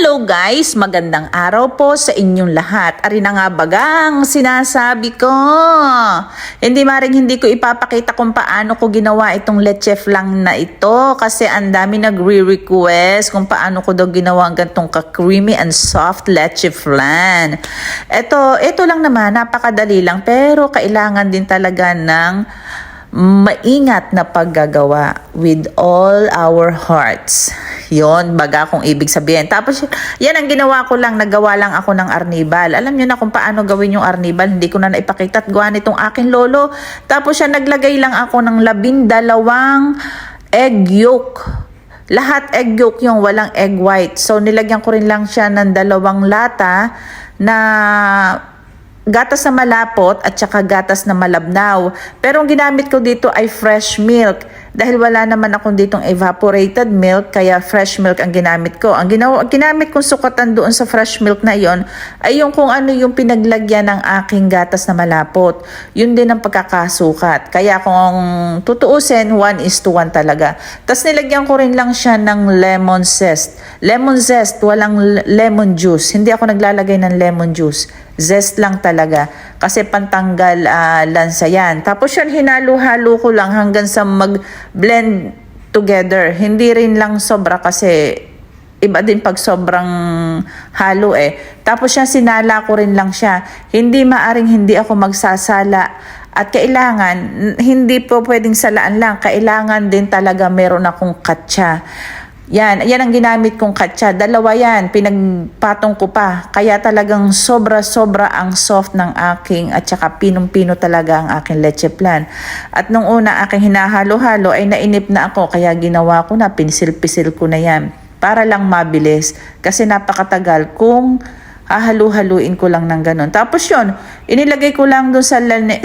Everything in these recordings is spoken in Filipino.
Hello guys! Magandang araw po sa inyong lahat. Ari na nga bagang sinasabi ko. Hindi ko ipapakita kung paano ko ginawa itong leche flan na ito kasi ang dami nagre-request kung paano ko daw ginawa ang gantong ka-creamy and soft leche flan. Ito lang naman, napakadali lang pero kailangan din talaga ng maingat na paggagawa with all our hearts. Yon, baga kung ibig sabihin. Tapos, yan ang ginawa ko lang, nagawa lang ako ng arnibal. Alam niyo na kung paano gawin yung arnibal, hindi ko na naipakita at gawa nitong aking lolo. Tapos siya, naglagay lang ako ng 12 egg yolk. Lahat egg yolk yung walang egg white. So, nilagyan ko rin lang siya ng 2 lata na gatas na malapot at saka gatas na malabnaw. Pero ang ginamit ko dito ay fresh milk. Dahil wala naman akong ditong evaporated milk, kaya fresh milk ang ginamit ko. Ang ginamit kong sukatan doon sa fresh milk na yon ay yung kung ano yung pinaglagyan ng aking gatas na malapot. Yun din ang pagkakasukat. Kaya kung tutuusin, 1:1 talaga. Tapos nilagyan ko rin lang siya ng lemon zest. Lemon zest, walang lemon juice. Hindi ako naglalagay ng lemon juice. Zest lang talaga. Kasi pantanggal lansa yan. Tapos yun, hinalo-halo ko lang hanggang sa mag-blend together. Hindi rin lang sobra kasi iba din pag sobrang halo eh. Tapos yan, sinala ko rin lang siya. Hindi hindi ako magsasala. At kailangan, hindi po pwedeng salaan lang. Kailangan din talaga meron akong katsa. Yan ang ginamit kong katsa. 2 yan, pinagpatong ko pa. Kaya talagang sobra-sobra ang soft ng aking at saka pinong-pino talaga ang aking leche flan. At nung una aking hinahalo-halo ay nainip na ako. Kaya ginawa ko na, pinisil-pisil ko na yan. Para lang mabilis. Kasi napakatagal kung hahalu-haluin ko lang ng ganun. Tapos yun, inilagay ko lang doon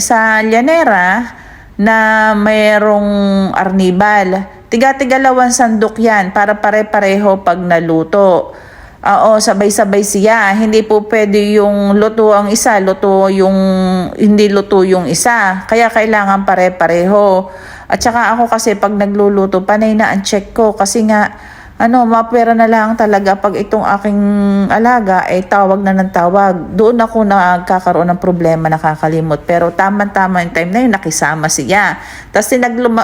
sa llanera na mayroong arnibal. Tiga-2 sandok yan para pare-pareho pag naluto. Oo, sabay-sabay siya. Hindi po pwede yung luto ang isa, hindi luto yung isa. Kaya kailangan pare-pareho. At saka ako kasi pag nagluluto, panay na ang check ko. Kasi nga, mapera na lang talaga pag itong aking alaga ay tawag na ng tawag. Doon ako nagkakaroon ng problema, nakakalimot. Pero tama-tama yung time na yun, nakisama siya. Tapos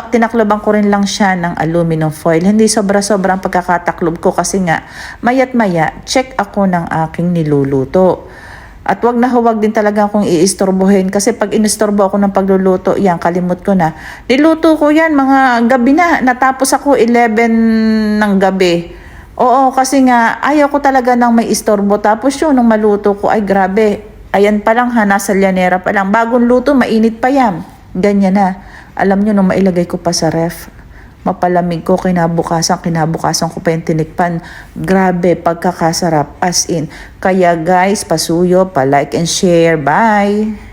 tinakloban ko rin lang siya ng aluminum foil. Hindi sobra-sobra ang pagkakataklob ko kasi nga mayat maya, check ako ng aking niluluto. At wag na huwag din talaga akong iistorbohin kasi pag inistorbo ako ng pagluluto, yan, kalimot ko na. Niluto ko yan mga gabi na, natapos ako 11 ng gabi. Oo, kasi nga ayaw ko talaga ng may istorbo. Tapos yun, nung maluto ko, ay grabe. Ayan pa lang ha, nasa llanera pa lang. Bagong luto, mainit pa yan. Ganyan na. Alam nyo, nung mailagay ko pa sa ref, mapalamig ko, kinabukasan ko pa yung tinikpan. Grabe, pagkakasarap, as in. Kaya guys, pasuyo, pa-like and share. Bye!